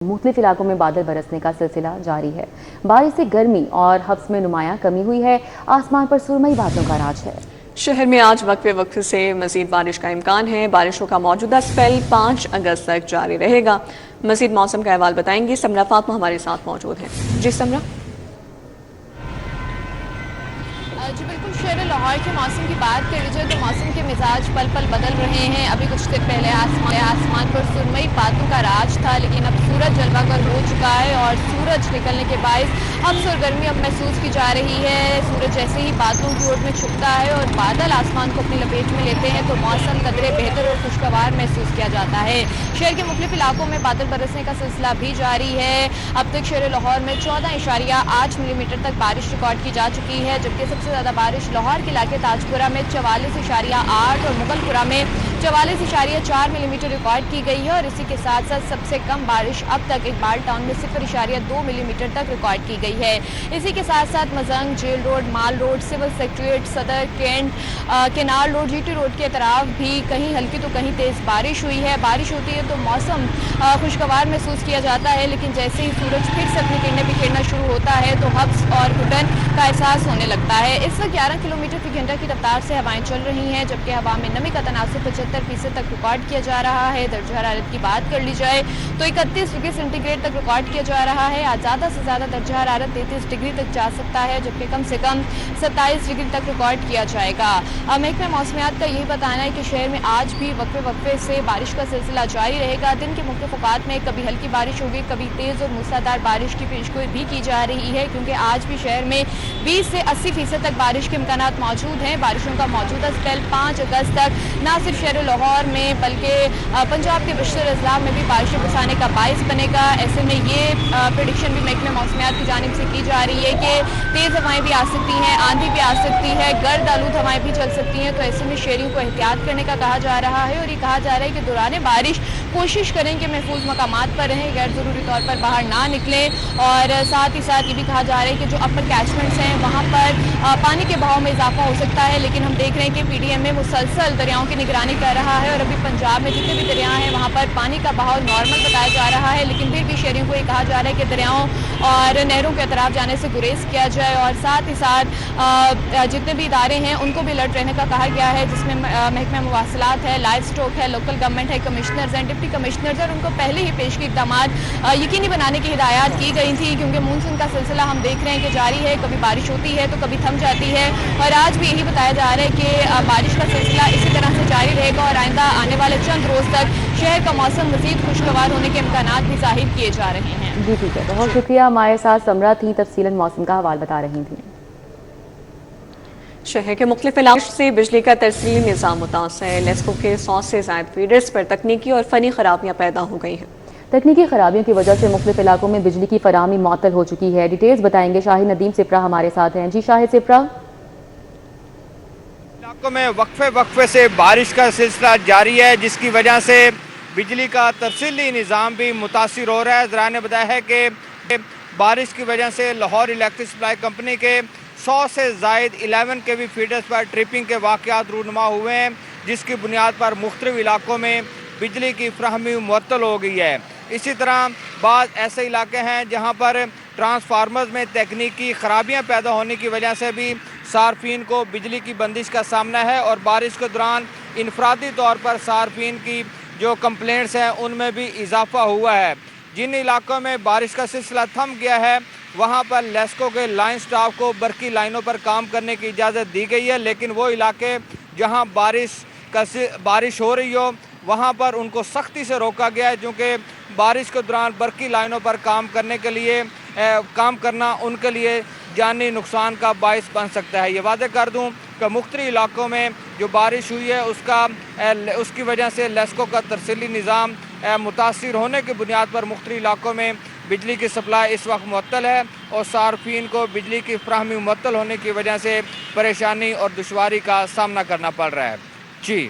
मुख्तलिफ इलाकों में बादल बरसने का सिलसिला जारी है। बारिश से गर्मी और हब्स में नुमायां कमी हुई है। आसमान पर सुरमई बादलों का राज है। शहर में आज वक्फे वक्फे से मजीद बारिश का इम्कान है। बारिशों का मौजूदा स्पेल 5 अगस्त तक जारी रहेगा। मजीद मौसम का अहवाल बताएंगी समरा फातमा हमारे साथ मौजूद हैं। जी समरा। जी बिल्कुल, शहर लाहौर के मौसम की बात कर लीजिए तो मौसम के मिजाज पल पल बदल रहे हैं। अभी कुछ देर पहले आसमान पर सुरमई बादलों का राज था, लेकिन अब सूरज जलवागर हो चुका है और सूरज निकलने के बायस हब्स और गर्मी अब महसूस की जा रही है। सूरज जैसे ही बादलों की ओर में छुपता है और बादल आसमान को अपनी लपेट में लेते हैं तो मौसम कदरे बेहतर और खुशगवार महसूस किया जाता है। शहर के मुख्तलिफ इलाकों में बादल बरसने का सिलसिला भी जारी है। अब तक शहर लाहौर में 14.8 मिलीमीटर तक बारिश रिकॉर्ड की जा चुकी है, जबकि सबसे ज़्यादा बारिश लाहौर के इलाके ताजपुरा में 44.8 और मुगलपुरा में 44.4 मिलीमीटर रिकॉर्ड की गई है। और इसी के साथ साथ सबसे कम बारिश अब तक इकबाल टाउन में 0.2 मिलीमीटर तक रिकॉर्ड की गई है। इसी के साथ साथ Mozang, jail road, mall road, civil secretariat, Sadar, Cantt, canal road, GT road के तरफ भी कहीं हल्की तो कहीं तेज़ बारिश हुई है। बारिश होती है तो मौसम खुशगवार महसूस किया जाता है, लेकिन जैसे ही सूरज फिर से अपनी किरणें बिखेरना शुरू होता है तो हब्स और घुटन का एहसास होने लगता है। इस वक्त 11 किलोमीटर फी घंटा की रफ्तार से हवाएं चल रही हैं, जबकि हवा में नमी का तनासुब 75% तक रिकॉर्ड किया जा रहा है। दर्जा हरारत की बात कर ली जाए तो 31 डिग्री सेंटीग्रेड तक रिकॉर्ड किया जा रहा है। आज ज़्यादा से ज़्यादा दर्जा हरारत 33 डिग्री तक जा सकता है, जबकि कम से कम 27 डिग्री तक रिकॉर्ड किया जाएगा। महकमा मौसमियात का यही बताना है कि शहर में आज भी वक्फे वक्फे से बारिश का सिलसिला जारी रहेगा। दिन के मुख्तलिफ औक़ात में कभी हल्की बारिश होगी, कभी तेज़ और मूसलाधार बारिश की पेशगोई भी की जा रही है, क्योंकि आज भी शहर में 20 से 80% तक बारिश के इम्कानात मौजूद हैं। बारिशों का मौजूदा स्पेल 5 अगस्त तक न सिर्फ शहर लाहौर में बल्कि पंजाब के बशर अजला में भी बारिशें बरसाने का बायस बनेगा। ऐसे में ये प्रेडिक्शन भी महकमे मौसमियात की जानिब से की जा रही है कि तेज़ हवाएं भी आ सकती हैं, आंधी भी आ सकती है, गर्द आलूद हवाएं भी चल सकती हैं। तो ऐसे में शहरियों को एहतियात करने का कहा जा रहा है और ये कहा जा रहा है कि दौरान बारिश कोशिश करें कि महफूज मकामात पर रहें, गैर ज़रूरी तौर पर बाहर ना निकलें। और साथ ही साथ ये भी कहा जा रहा है कि जो अपर कैचमेंट्स हैं वहाँ पर पानी के बहाव में इजाफा हो सकता है, लेकिन हम देख रहे हैं कि PDM में मुसलसल दरियाओं की निगरानी कर रहा है और अभी पंजाब में जितने भी दरिया हैं वहाँ पर पानी का बहाव नॉर्मल बताया जा रहा है। लेकिन फिर भी शहरियों को ये कहा जा रहा है कि दरियाओं और नहरों के तरफ जाने से गुरेज किया जाए और साथ ही साथ जितने भी इदारे हैं उनको भी अलर्ट रहने का कहा गया है, जिसमें महकमा मवासलात है, लाइफ स्टॉक है, लोकल गवर्नमेंट है, कमिश्नर्स हैं, डिप्टी कमिश्नर्स, और उनको पहले ही पेश के इक़दाम यकीनी बनाने की हिदायत की गई थी, क्योंकि मानसून का सिलसिला हम देख रहे हैं कि जारी है। कभी बारिश होती है तो कभी थम जाती है और आज भी यही बताया जा रहा है कि बारिश का सिलसिला इसी तरह से जारी रहेगा और आइंदा आने वाले चंद रोज़ तक शहर का मौसम मज़ीद खुशगवार होने के इम्कानात भी ज़ाहिर किए जा रहे हैं। जी ठीक है, बहुत शुक्रिया। हमारे साथ समरा थी, तफसीलन मौसम का हवाल बता रही थी। शहर के मुख्तलिफ इलाकों से बिजली का तरसीली निज़ाम मुतासर है। लेस्को के 100 से ज़ायद फीडर्स पर तकनीकी और फ़नी खराबियाँ पैदा हो गई हैं। तकनीकी खराबियों की वजह से मुख्तलिफ इलाकों में बिजली की फराहमी मुअत्तल हो चुकी है। डिटेल्स बताएंगे शाहिद नदीम सिप्रा हमारे साथ हैं। जी शाहिद सिप्रा। इलाकों में वक्फे से बारिश का सिलसिला जारी है, जिसकी वजह से बिजली का तरसीली निज़ाम भी मुतासिर हो रहा है। ज़रा ने बताया है कि बारिश की वजह से लाहौर इलेक्ट्रिक सप्लाई कंपनी के 100 से ज़ायद 11 kV फीडर्स पर ट्रिपिंग के वाक़यात रूनुमा हुए हैं, जिसकी बुनियाद पर मुख्तलिफ इलाकों में बिजली की फराहमी मुअत्तल हो गई है। इसी तरह बाद ऐसे इलाके हैं जहाँ पर ट्रांसफार्मर्स में तकनीकी खराबियाँ पैदा होने की वजह से भी सार्फिन को बिजली की बंदिश का सामना है और बारिश के दौरान इनफरादी तौर पर सार्फिन की जो कंप्लेंट्स हैं उनमें भी इजाफा हुआ है। जिन इलाकों में बारिश का सिलसिला थम गया है वहाँ पर लेस्को के लाइन स्टाफ को बरकी लाइनों पर काम करने की इजाज़त दी गई है, लेकिन वो इलाके जहाँ बारिश हो रही हो वहाँ पर उनको सख्ती से रोका गया है, क्योंकि बारिश के दौरान बरकी लाइनों पर काम करना उनके लिए जानी नुकसान का बायस बन सकता है। ये वादे कर दूँ कि मुख्तलिफ इलाकों में जो बारिश हुई है उसकी वजह से लेस्को का तरसीली निज़ाम मुतासिर होने की बुनियाद पर मुख्तलिफ इलाकों में बिजली की सप्लाई इस वक्त मुअत्तल है और सार्फिन को बिजली की फराहमी मुअत्तल होने की वजह से परेशानी और दुश्वारी का सामना करना पड़ रहा है। जी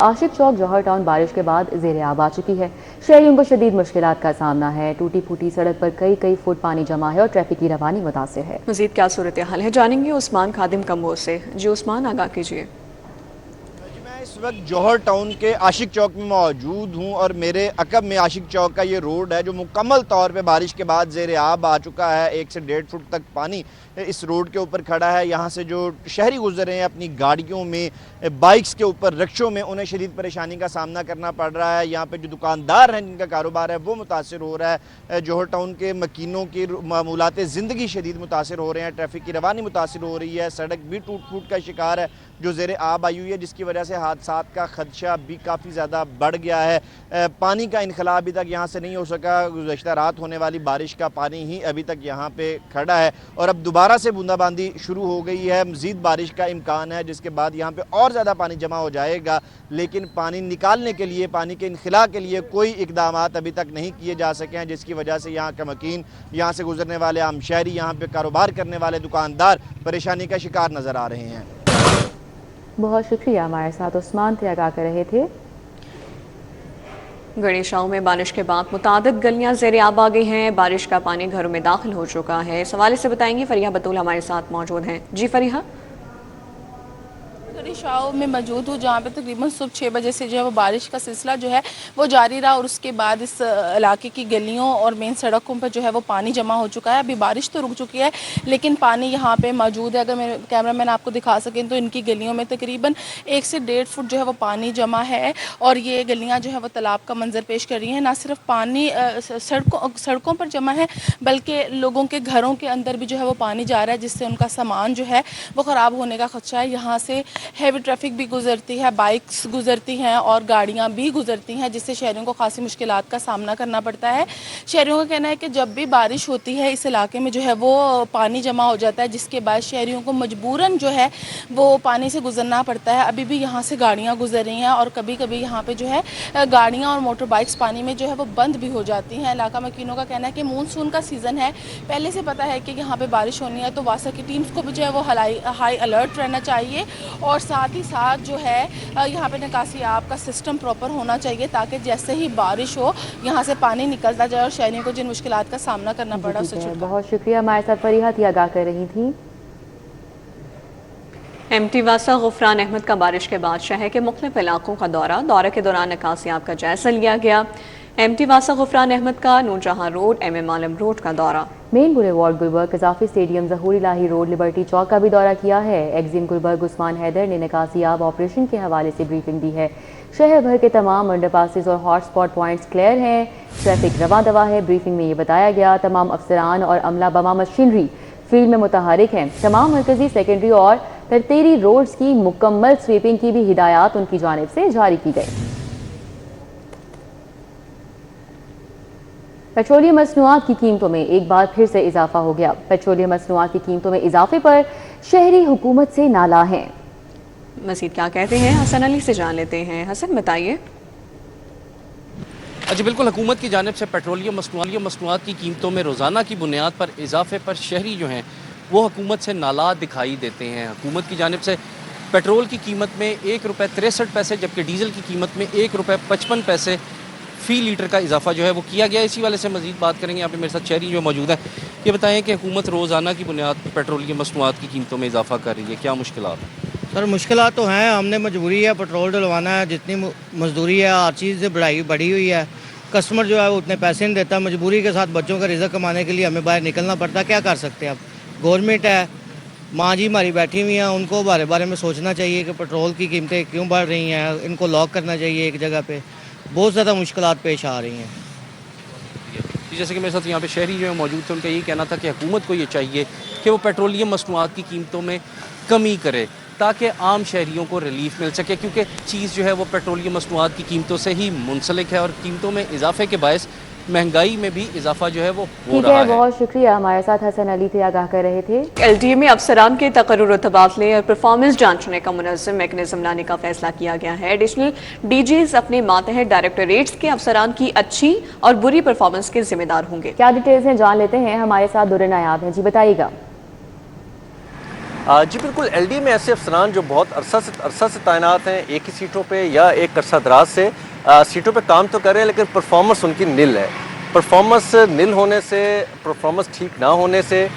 आशिक चौक जौहर टाउन बारिश के बाद ज़ेर-ए-आब आ चुकी है। शहरियों को शदीद मुश्किलात का सामना है। टूटी फूटी सड़क पर कई फुट पानी जमा है और ट्रैफिक की रवानी मुतासिर है। मज़ीद क्या सूरत हाल है जानेंगे उस्मान खादिम कम्बोज से। जी उस्मान, आगाह कीजिए। मैं इस इस वक्त जौहर टाउन के आशिक चौक में मौजूद हूँ और मेरे अकब में आशिक चौक का ये रोड है जो मुकम्मल तौर पे बारिश के बाद ज़ेर आब आ चुका है। 1 से 1.5 फुट तक पानी इस रोड के ऊपर खड़ा है। यहाँ से जो शहरी गुजर रहे हैं अपनी गाड़ियों में, बाइक्स के ऊपर, रिक्शों में, उन्हें शदीद परेशानी का सामना करना पड़ रहा है। यहाँ पे जो दुकानदार हैं जिनका कारोबार है वो मुतासर हो रहा है। जौहर टाउन के मकीनों की मामूलात ज़िंदगी शदीद मुतासर हो रहे हैं। ट्रैफिक की रवानी मुतासर हो रही है। सड़क भी टूट फूट का शिकार है जो ज़ेर आब आई हुई है, जिसकी वजह से हादसात का खदशा भी काफ़ी ज़्यादा बढ़ गया है। पानी का इनखला अभी तक यहाँ से नहीं हो सका। गुज़श्ता रात होने वाली बारिश का पानी ही अभी तक यहाँ पे खड़ा है और अब दोबारा से बूंदाबांदी शुरू हो गई है। मज़ीद बारिश का इम्कान है जिसके बाद यहाँ पे और ज़्यादा पानी जमा हो जाएगा, लेकिन पानी निकालने के लिए, पानी के इनखला के लिए कोई इक़दामात अभी तक नहीं किए जा सके हैं, जिसकी वजह से यहाँ का मकीन, यहाँ से गुजरने वाले आम शहरी, यहाँ पे कारोबार करने वाले दुकानदार परेशानी का शिकार नज़र आ रहे हैं। बहुत शुक्रिया, हमारे साथ उस्मान थे, आगाह कर रहे थे। गणेशाऊ में बारिश के बाद मुतादिद गलियां ज़ेर आब आ गई हैं। बारिश का पानी घरों में दाखिल हो चुका है। इस हवाले से बताएंगी फरीहा बतूल हमारे साथ मौजूद हैं। जी फरीहा। गणेशाऊ में मौजूद हूँ जहाँ पे तकरीबन सुबह 6 बजे से जो है वो बारिश का सिलसिला जो है वो जारी रहा और उसके बाद इस इलाके की गलियों और मेन सड़कों पर जो है वो पानी जमा हो चुका है। अभी बारिश तो रुक चुकी है लेकिन पानी यहाँ पे मौजूद है। अगर मेरे कैमरा मैन आपको दिखा सकें तो इनकी गलियों में तकरीबन 1 से 1.5 फुट जो है वो पानी जमा है और ये गलियाँ जो है वो तालाब का मंजर पेश कर रही हैं। ना सिर्फ पानी सड़कों पर जमा है बल्कि लोगों के घरों के अंदर भी जो है वो पानी जा रहा है, जिससे उनका सामान जो है वो ख़राब होने का खदशा है। यहाँ से हैवी ट्रैफिक भी गुजरती है, बाइक्स गुजरती हैं और गाड़ियाँ भी गुजरती हैं, जिससे शहरियों को खासी मुश्किलात का सामना करना पड़ता है। शहरियों का कहना है कि जब भी बारिश होती है इस इलाके में जो है वो पानी जमा हो जाता है, जिसके बाद शहरियों को मजबूरन जो है वो पानी से गुजरना पड़ता है। अभी भी यहाँ से गाड़ियाँ गुजर रही हैं और कभी कभी यहाँ पे जो है गाड़ियाँ और मोटर बाइक्स पानी में जो है वो बंद भी हो जाती हैं। इलाका मकीनों का कहना है कि मानसून का सीज़न है, पहले से पता है कि यहाँ पे बारिश होनी है, तो वासा की टीम्स को भी जो है वो हाई अलर्ट रहना चाहिए और साथ ही साथ जो है यहाँ पे निकासी आब का सिस्टम प्रॉपर होना चाहिए ताकि जैसे ही बारिश हो यहाँ से पानी निकलता जाए और शहरियों को जिन मुश्किलात का सामना करना पड़ा उससे छुटकारा। बहुत शुक्रिया, हमारे साथ फरीहा थी, आगाह कर रही थी। एमटी वासा गुफरान अहमद का बारिश के बाद शहर के मुख्तलिफ इलाकों का दौरे के दौरान निकासी आब का जायजा लिया गया। एमटी वासा गुफरान अहमद का Noorjahan road, MM Alam road का दौरा, main boulevard Gulberg, Gaddafi stadium, Zahoor Elahi road, Liberty chowk का भी दौरा किया है। एक्जिम गुलबर्ग उस्मान हैदर ने निकासियाब ऑपरेशन के हवाले से ब्रीफिंग दी है। शहर भर के तमाम अंडरपासेस और हॉटस्पॉट पॉइंट्स क्लियर हैं, ट्रैफिक रवा दवा है। ब्रीफिंग में ये बताया गया तमाम अफसरान और अमला बमा मशीनरी फील्ड में मुतहरिक हैं। तमाम मरकजी, सेकेंडरी और तरतीरी रोड्स की मुकम्मल स्वीपिंग की भी हिदायत उनकी जानिब से जारी की गई। पेट्रोलियम मसनूआत की कीमतों में एक बार फिर से इजाफा हो गया। पेट्रोलियम मसनूआत की कीमतों में इजाफे पर शहरी हुकूमत से नाला हैं। मज़ीद क्या कहते हैं हसन अली से जान लेते हैं। हसन बताइए। जी बिल्कुल, हुकूमत की जानिब से पेट्रोलियम मसनूआत की कीमतों में रोज़ाना की बुनियाद पर इजाफे पर शहरी जो हैं वो हुकूमत से नाला दिखाई देते हैं। हुकूमत की जानिब से पेट्रोल की कीमत में 1 रुपये 63 पैसे जबकि डीजल की कीमत में 1 रुपये 55 पैसे फ़ी लीटर का इजाफा जो है वो किया गया। इसी वाले से मज़ीद बात करेंगे। यहाँ पे मेरे साथ शहरी जो मौजूद है, ये बताएं कि हुकूमत रोज़ाना की बुनियाद पर पेट्रोलियम मसनूआत की कीमतों में इजाफा कर रही है, क्या मुश्किलात हैं? सर मुश्किलात तो हैं, हमने मजबूरी है, पेट्रोल डलवाना है, जितनी मजदूरी है हर चीज़ बढ़ी हुई है। कस्टमर जो है वो उतने पैसे नहीं देता, मजबूरी के साथ बच्चों का रिज़्क कमाने के लिए हमें बाहर निकलना पड़ता है। क्या कर सकते हैं अब? गवर्नमेंट है, माँ जी हमारी बैठी हुई हैं, उनको बारे में सोचना चाहिए कि पेट्रोल की कीमतें क्यों बढ़ रही हैं, इनको लॉक करना चाहिए एक जगह पे। बहुत ज़्यादा मुश्किलात पेश आ रही हैं। जैसे कि मेरे साथ यहाँ पे शहरी जो है मौजूद थे, उनका यही कहना था कि हुकूमत को ये चाहिए कि वो पेट्रोलियम मसनूआत की कीमतों में कमी करे ताकि आम शहरियों को रिलीफ मिल सके, क्योंकि चीज़ जो है वो पेट्रोलियम मसनूआत की कीमतों से ही मुंसलिक है और कीमतों में इजाफे के बायस महंगाई में भी इजाफा जो है वो हो रहा है। बहुत शुक्रिया, हमारे साथ हसन अली थे, आगाह कर रहे थे। LDA में अफसरान के तकर्रुर तबादले और परफॉर्मेंस जांचने का मुनज़्ज़म मैकेनिज्म लाने का फैसला किया गया है। एडिशनल DGs अपने मातहत डायरेक्टरेट्स के अफसरान की अच्छी और बुरी परफॉर्मेंस के जिम्मेदार होंगे। क्या डिटेल्स हैं जान लेते हैं, हमारे साथ दुर्र नायाब हैं। जी बताइएगा। जी बिल्कुल, LDA में ऐसे अफसरान जो बहुत अरसा से तैनात हैं, एक ही सीटों पे या एक अरसा दराज से सीटों पे काम तो कर रहे हैं, लेकिन परफॉर्मेंस उनकी निल है। परफॉर्मेंस निल होने से, परफॉर्मेंस ठीक ना होने से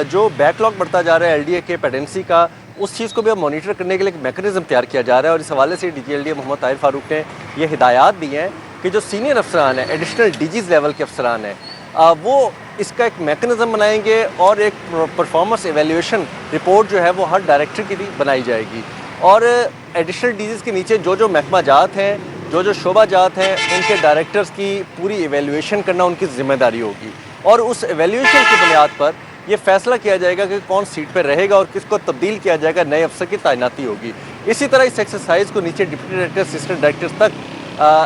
जो बैकलॉग बढ़ता जा रहा है LDA के पेडेंसी का, उस चीज़ को भी अब मॉनिटर करने के लिए एक मैकेनिज़्म तैयार किया जा रहा है और इस हवाले से DGLDA मोहम्मद ताहिर फारूक ने ये हिदायत दी हैं कि जो सीनियर अफसरान हैं, एडिशनल DGs लेवल के अफसरान हैं, वो इसका एक मैकेनिज़्म बनाएंगे और एक परफॉर्मेंस एवेल्यूएशन रिपोर्ट जो है वो हर डायरेक्टर की भी बनाई जाएगी और एडिशनल DGs के नीचे जो महकमा जात हैं, जो शोबा जात हैं, उनके डायरेक्टर्स की पूरी एवेल्यूएशन करना उनकी ज़िम्मेदारी होगी और उस एवेल्यूएशन की बुनियाद पर ये फैसला किया जाएगा कि कौन सीट पर रहेगा और किसको तब्दील किया जाएगा, नए अफसर की तैनाती होगी। इसी तरह इस एक्सरसाइज को नीचे डिप्टी डायरेक्टर, असिस्टेंट डायरेक्टर्स तक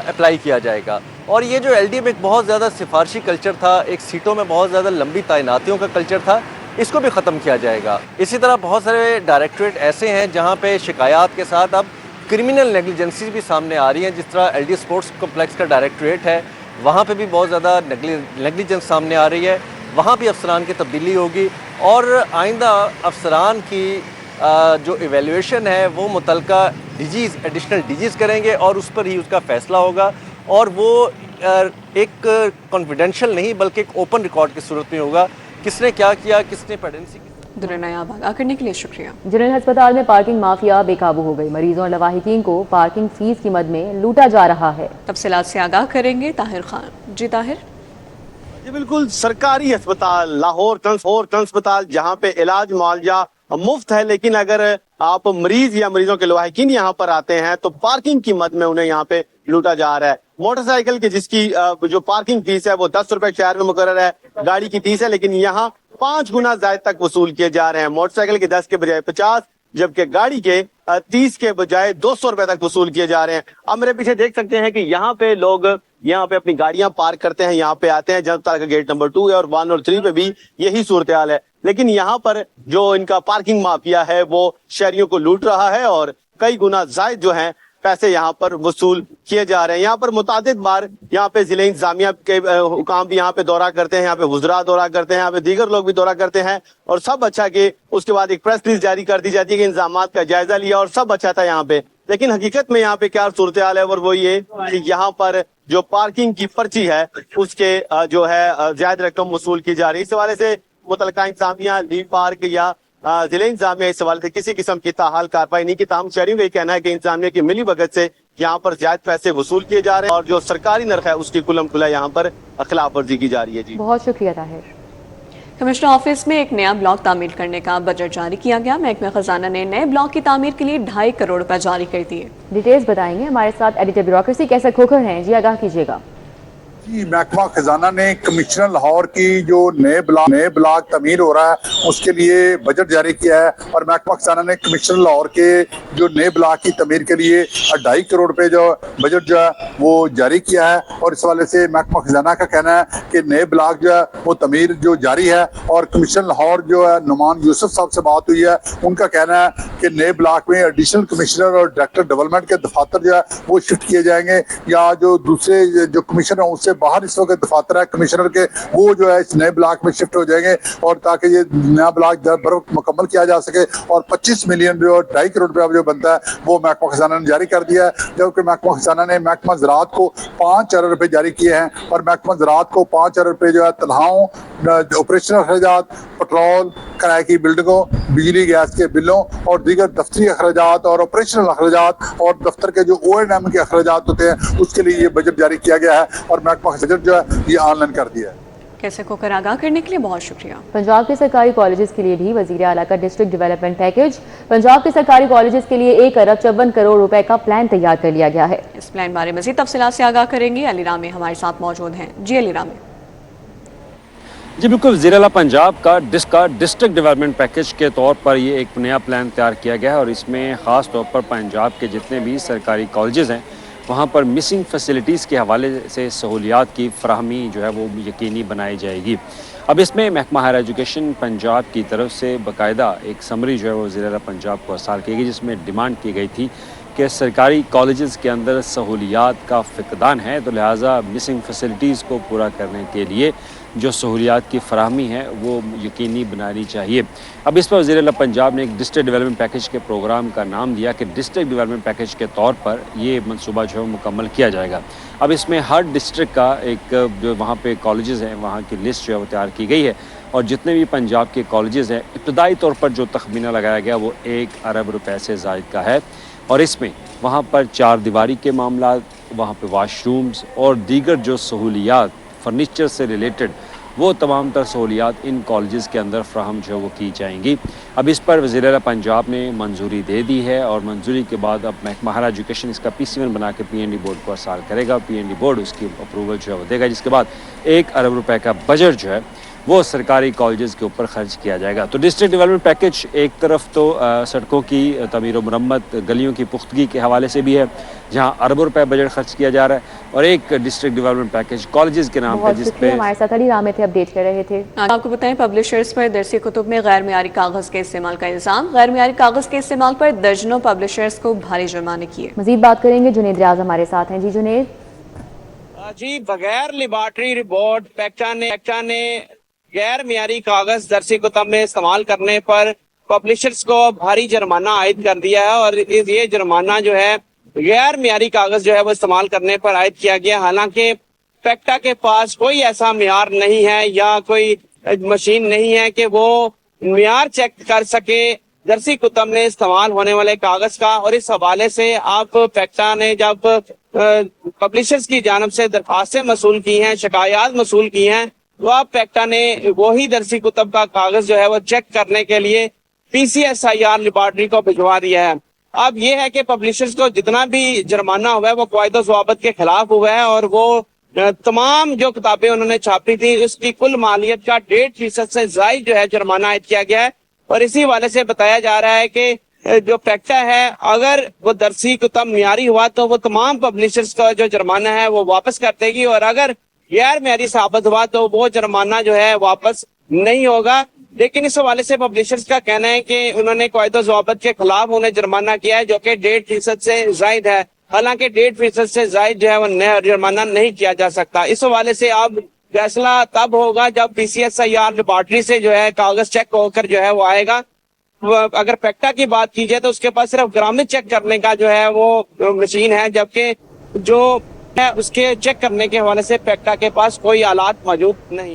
अप्लाई किया जाएगा और ये जो LDA में एक बहुत ज़्यादा सिफारशी कल्चर था, एक सीटों में बहुत ज़्यादा लंबी तैनातियों का कल्चर था, इसको भी ख़त्म किया जाएगा। इसी तरह बहुत सारे डायरेक्टरेट ऐसे हैं जहाँ पे शिकायत के साथ अब क्रिमिनल नेग्लिजेंसी भी सामने आ रही हैं। जिस तरह LDA स्पोर्ट्स कम्प्लेक्स का डायरेक्टरेट है, वहाँ पे भी बहुत ज़्यादा नेग्लिजेंस सामने आ रही है, वहाँ भी अफसरान की तब्दीली होगी और आइंदा अफसरान की जो एवेल्यूएशन है वो मुतलका DGs, एडिशनल DGs करेंगे और उस पर ही उसका फ़ैसला होगा और वो एक कॉन्फिडेंशियल नहीं बल्कि एक ओपन रिकॉर्ड की सूरत में होगा, किसने क्या किया, किसने पेडेंसी की। दुनियाब आगाह करने के लिए शुक्रिया। जनरल अस्पताल में पार्किंग माफिया बेकाबू हो गई, मरीजों और लवाहिकीन को पार्किंग फीस की मद में लूटा जा रहा है। तफसीलात से आगाह करेंगे ताहिर खान। जी ताहिर। जी बिल्कुल, सरकारी अस्पताल लाहौर कंस अस्पताल जहाँ पे इलाज मुआवजा मुफ्त है, लेकिन अगर आप मरीज या मरीजों के लवाहिकीन यहाँ पर आते हैं तो पार्किंग की मद में उन्हें यहाँ पे लूटा जा रहा है। मोटरसाइकिल की जिसकी जो पार्किंग फीस है वो 10 रुपए शहर में मुकर्रर है, गाड़ी की 30 है, लेकिन यहाँ 5 गुना ज्यादा तक वसूल किए जा रहे हैं। मोटरसाइकिल के 10 के बजाय 50, जबकि गाड़ी के 30 के बजाय 200 रुपए तक वसूल किए जा रहे हैं। अब मेरे पीछे देख सकते हैं कि यहाँ पे लोग यहाँ पे अपनी गाड़ियां पार्क करते हैं, यहाँ पे आते हैं। जनता का गेट नंबर 2 है और 1 और 3 पे भी यही सूरत हाल है, लेकिन यहाँ पर जो इनका पार्किंग माफिया है वो शहरियों को लूट रहा है और कई गुना जायद जो है पैसे यहाँ पर वसूल किए जा रहे हैं। यहाँ पर मुतादिद बार यहाँ पे जिले इंतजामिया के हुकाम भी यहाँ पे दौरा करते हैं, यहाँ पे वुज़रा दौरा करते हैं, यहाँ पे दीगर लोग भी दौरा करते हैं और सब अच्छा कि उसके बाद एक प्रेस रिलीज जारी कर दी जाती है कि इंतजामात का जायजा लिया और सब अच्छा था यहाँ पे। लेकिन हकीकत में यहाँ पे क्या सूरत हाल है और वो ये कि यहाँ पर जो पार्किंग की पर्ची है उसके जो है जायद रकम वसूल की जा रही है। इस हवाले से मुतलका इंतजामिया, लीड पार्क या जिले इंतजामिया इस हवाले से किसी किस्म की ताहाल कार्रवाई नहीं की। तमाम शहरियों का ये कहना है कि इंतजामिया की मिली भगत से यहाँ पर ज्यादा पैसे वसूल किए जा रहे हैं और जो सरकारी नर्ख है उसकी कुलम खुला यहाँ पर खिलाफ वर्जी की जा रही है। जी बहुत शुक्रिया ताहिर। कमिश्नर ऑफिस में एक नया ब्लॉक तामीर करने का बजट जारी किया गया। महकमा खजाना ने नए ब्लॉक की तामीर के लिए 2.5 करोड़ रुपए जारी कर दिए। डिटेल्स बताएंगे हमारे साथ एडिटर ब्यूरोक्रेसी कैसे खोखर हैं, जी आगाह कीजिएगा। जी, महकमा खजाना ने कमिश्नर लाहौर की जो नए ब्लॉक तमीर हो रहा है उसके लिए बजट जारी किया है और महकमा खजाना ने कमिश्नर लाहौर के जो नए ब्लॉक की तमीर के लिए 2.5 करोड़ रुपए जो बजट जो है वो जारी किया है और इस वाले से महकमा खजाना का कहना है कि नए ब्लॉक जो है वो तमीर जो जारी है और कमिश्नर लाहौर जो है नुमान यूसुफ साहब से बात हुई है, उनका कहना है कि नए ब्लॉक में एडिशनल कमिश्नर और डायरेक्टर डेवलपमेंट के दफातर जो है वो शिफ्ट किए जाएंगे या जो दूसरे जो कमिश्नर है उससे बाहर इस वक्त दफातर है कमिश्नर के वो जो है इस नए ब्लॉक में शिफ्ट हो जाएंगे और ताकि ये नया ब्लॉक बर वक्त मुकम्मल किया जा सके और 25 मिलियन जो 2.5 करोड़ रुपया जो बनता है वो महकमा खजाना ने जारी कर दिया है। जबकि महकमा खजाना ने महकमा ज़राअत को 5 अरब रुपए जारी किए हैं और महकमा ज़राअत को 5 अरब रुपए जो है तनख्वाहों, ऑपरेशनल अखराजात, पेट्रोल, किराए की बिल्डिंगों, बिजली गैस के बिलों और दीगर दफ्तरी अखराजात और ऑपरेशनल अखराजात और दफ्तर के जो O&M के अखराजात होते हैं उसके लिए ये बजट जारी किया गया है और महकमा बजट जो है ये ऑनलाइन कर दिया है। कैसे को कर आगाह करने के लिए बहुत शुक्रिया। पंजाब के सरकारी कॉलेजेस के लिए भी वजीर आला का डिस्ट्रिक्ट डेवलपमेंट पैकेज। पंजाब के सरकारी कॉलेजेस के लिए 1 अरब 54 करोड़ रुपए का प्लान तैयार कर लिया गया है। इस प्लान बारे मजीद तफसीलात से आगाह करेंगे अली रामे हमारे साथ मौजूद हैं। जी अली रामे। जी बिल्कुल, वज़ीर आला पंजाब का डिस्ट्रिक्ट डेवलपमेंट पैकेज के तौर पर ये एक नया प्लान तैयार किया गया है और इसमें ख़ास तौर पर पंजाब के जितने भी सरकारी कॉलेजेस हैं वहाँ पर मिसिंग फैसिलिटीज़ के हवाले से सहूलियात की फराहमी जो है वो यकीनी बनाई जाएगी। अब इसमें महकमा हायर एजुकेशन पंजाब की तरफ से बाकायदा एक समरी जो है वो वज़ीर आला पंजाब को अर्साल की गई जिसमें डिमांड की गई थी कि सरकारी कॉलेजेस के अंदर सहूलियात का फ़क़दान है तो लिहाजा मिसिंग फैसिलिटीज़ को पूरा करने के लिए जो सहूलियात की फराहमी है वो यकीनी बनानी चाहिए। अब इस पर वज़ीर आला पंजाब ने एक डिस्ट्रिक्ट डेवलपमेंट पैकेज के प्रोग्राम का नाम दिया कि डिस्ट्रिक्ट डेवलपमेंट पैकेज के तौर पर ये मनसूबा जो है मुकम्मल किया जाएगा। अब इसमें हर डिस्ट्रिक्ट का एक जो वहाँ पे कॉलेजेस हैं वहाँ की लिस्ट जो है वो तैयार की गई है اور جتنے بھی پنجاب کے کالجز ہیں ابتدائی طور پر جو تخمینہ لگایا گیا وہ 1 ارب روپے سے زائد کا ہے، اور اس میں وہاں پر 4 دیواری کے معاملات، وہاں پہ واش رومز اور دیگر جو سہولیات فرنیچر سے ریلیٹڈ وہ تمام تر سہولیات ان کالجز کے اندر فراہم جو ہے وہ کی جائیں گی۔ اب اس پر وزیر اعلیٰ پنجاب نے منظوری دے دی ہے، اور منظوری کے بعد اب محکمہ ہائر ایجوکیشن اس کا PC1 بنا کے PND بورڈ کو ارسال کرے گا، PND بورڈ اس کی اپروول جو ہے وہ دے گا، جس کے بعد 1 ارب روپے کا بجٹ جو ہے وہ سرکاری کالجز کے اوپر خرچ کیا جائے گا۔ تو ڈسٹرکٹ ڈیولپمنٹ پیکج ایک طرف تو سڑکوں کی تعمیر و مرمت، گلیوں کی پختگی کے حوالے سے بھی ہے، جہاں اربوں روپے بجٹ خرچ کیا جا رہا ہے، اور ایک ڈسٹرکٹ ڈیولپمنٹ پیکج کالجز کے نام پہ جس پہ ہمارے ساتھ علی رامے تھے اپڈیٹ کر رہے تھے۔ آپ کو بتائیں پبلشرز پر درسی کتب میں غیر معیاری کاغذ کے استعمال کا الزام، غیر معیاری کاغذ کے استعمال پر درجنوں پبلشرز کو بھاری جرمانے کیے۔ مزید بات کریں گے، جنید ریاض ہمارے ساتھ ہیں۔ جی جنید۔ جی، بغیر لیبارٹری رپورٹ پیکٹا نے غیر معیاری کاغذ درسی کتب میں استعمال کرنے پر پبلشرز کو بھاری جرمانہ عائد کر دیا ہے، اور یہ جرمانہ جو ہے غیر معیاری کاغذ جو ہے وہ استعمال کرنے پر عائد کیا گیا، حالانکہ پیکٹا کے پاس کوئی ایسا معیار نہیں ہے یا کوئی مشین نہیں ہے کہ وہ معیار چیک کر سکے درسی کتب میں استعمال ہونے والے کاغذ کا۔ اور اس حوالے سے آپ پیکٹا نے جب پبلشرز کی جانب سے درخواستیں موصول کی ہیں، شکایات موصول کی ہیں، تو اب پیکٹا نے وہی درسی کتب کا کاغذ جو ہے وہ چیک کرنے کے لیے PCSIR لیبارٹری کو بھجوا دیا ہے۔ اب یہ ہے کہ پبلشرز کو جتنا بھی جرمانہ ہوا ہے وہ قواعد و ضوابط کے خلاف ہوا ہے، اور وہ تمام جو کتابیں انہوں نے چھاپی تھی اس کی کل مالیت کا 1.5% سے زائد جو ہے جرمانہ عائد کیا گیا ہے۔ اور اسی حوالے سے بتایا جا رہا ہے کہ جو پیکٹا ہے اگر وہ درسی کتب معیاری ہوا تو وہ تمام پبلشرز کا جو جرمانہ ہے وہ واپس کر دے گی، اور اگر غیر معیاری ثابت ہوا تو وہ جرمانہ جو ہے واپس نہیں ہوگا۔ لیکن اس حوالے سے پبلشرز کا کہنا ہے کہ انہوں نے قواعد و ضوابط کے خلاف انہیں جرمانہ کیا ہے، جو کہ 1.5% سے زائد ہے، حالانکہ 1.5% سے زائد جو ہے وہ جرمانہ نہیں کیا جا سکتا۔ اس حوالے سے اب فیصلہ تب ہوگا جب PCSIR لیبارٹری سے جو ہے کاغذ چیک ہو کر جو ہے وہ آئے گا۔ اگر پیکٹا کی بات کی جائے تو اس کے پاس صرف گرامج چیک کرنے کا جو ہے وہ مشین ہے، جبکہ جو ہے اس کے چیک کرنے کے حوالے سے پیکٹا کے پاس کوئی آلات موجود نہیں ہے۔